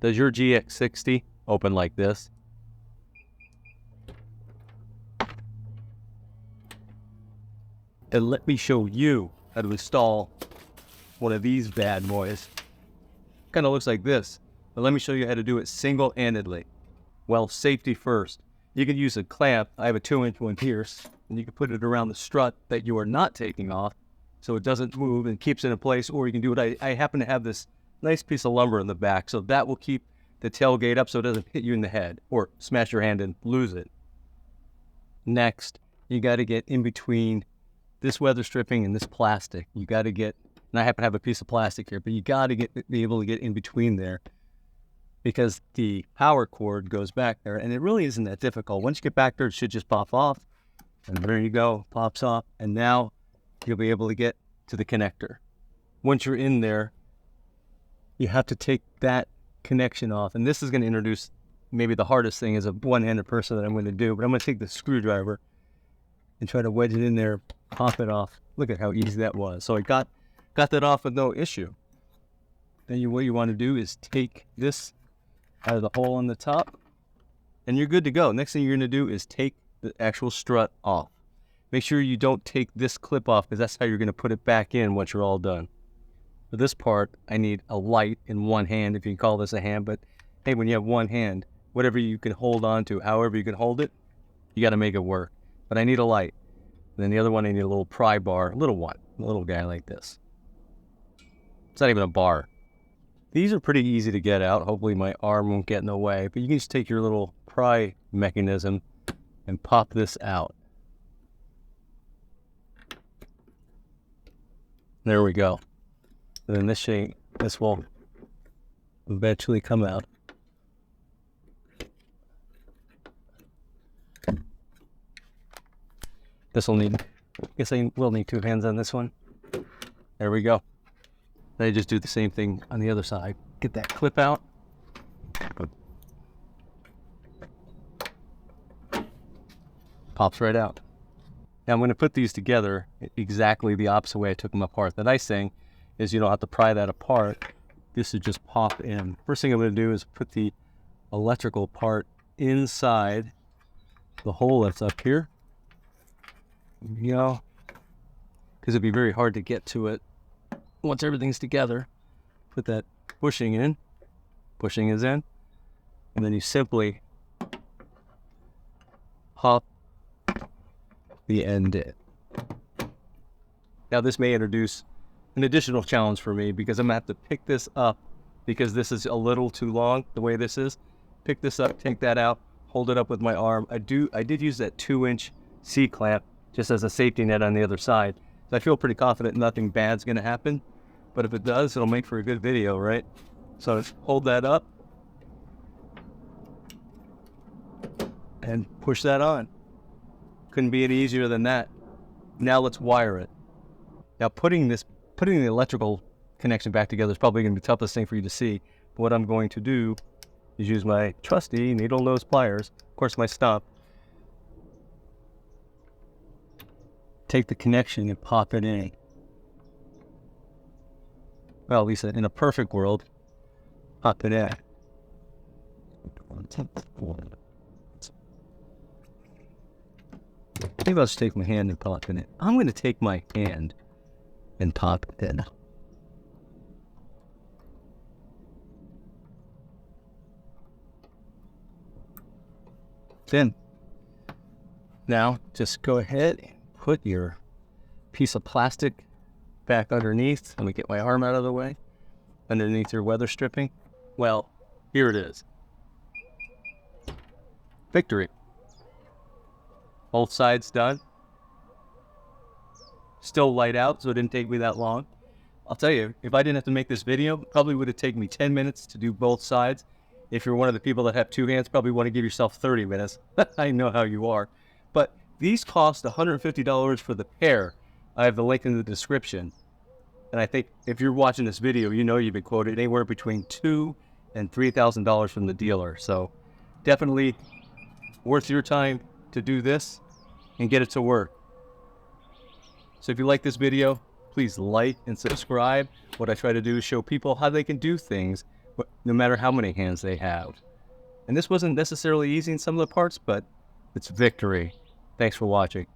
Does your GX60 open like this? And let me show you how to install one of these bad boys. Kind of looks like this, but let me show you how to do it single-handedly. Well, safety first. You can use a clamp. I have a 2-inch one here, and you can put it around the strut that you are not taking off so it doesn't move and keeps it in place, or you can do it. I happen to have this nice piece of lumber in the back, so that will keep the tailgate up so it doesn't hit you in the head or smash your hand and lose it. Next, you got to get in between this weather stripping and this plastic. You got to get, and I happen to have a piece of plastic here, but you got to be able to get in between there because the power cord goes back there, and it really isn't that difficult. Once you get back there, it should just pop off, and there you go, pops off, and now you'll be able to get to the connector. Once you're in there, you have to take that connection off, and this is going to introduce maybe the hardest thing as a one-handed person that I'm going to do, but I'm going to take the screwdriver and try to wedge it in there, pop it off. Look at how easy that was. So I got that off with no issue. Then what you want to do is take this out of the hole on the top, and you're good to go. Next thing you're going to do is take the actual strut off. Make sure you don't take this clip off because that's how you're going to put it back in once you're all done. For this part, I need a light in one hand, if you can call this a hand, but hey, when you have one hand, whatever you can hold on to, however you can hold it, you got to make it work. But I need a light. And then the other one, I need a little pry bar, a little one, a little guy like this. It's not even a bar. These are pretty easy to get out. Hopefully my arm won't get in the way, but you can just take your little pry mechanism and pop this out. There we go. And then this will eventually come out. This will need, I guess I will need 2 hands on this one. There we go. Then I just do the same thing on the other side. Get that clip out. Pops right out. Now I'm going to put these together exactly the opposite way I took them apart. The nice thing is you don't have to pry that apart. This would just pop in. First thing I'm going to do is put the electrical part inside the hole that's up here. You know, because it'd be very hard to get to it once everything's together. Put that bushing in. Bushing is in. And then you simply pop the end in. Now this may introduce an additional challenge for me because I'm going to have to pick this up because this is a little too long the way this is. Pick this up, take that out, hold it up with my arm. I did use that 2-inch C-clamp just as a safety net on the other side. So I feel pretty confident nothing bad's going to happen. But if it does, it'll make for a good video, right? So hold that up and push that on. Couldn't be any easier than that. Now let's wire it. Now putting the electrical connection back together is probably going to be the toughest thing for you to see. But what I'm going to do is use my trusty needle nose pliers, of course my stump, take the connection and pop it in. Well, at least in a perfect world, pop it in. Maybe I'll just take my hand and pop it in. I'm going to take my hand and pop it in. Then, now just go ahead and put your piece of plastic back underneath. Let me get my arm out of the way. Underneath your weather stripping. Well, here it is. Victory. Both sides done. Still light out, so it didn't take me that long. I'll tell you, if I didn't have to make this video, it probably would have taken me 10 minutes to do both sides. If you're one of the people that have 2 hands, probably want to give yourself 30 minutes. I know how you are. But these cost $150 for the pair. I have the link in the description. And I think if you're watching this video, you know you've been quoted anywhere between $2,000 and $3,000 from the dealer. So definitely worth your time to do this and get it to work. So if you like this video, please like and subscribe. What I try to do is show people how they can do things no matter how many hands they have. And this wasn't necessarily easy in some of the parts, but it's victory. Thanks for watching.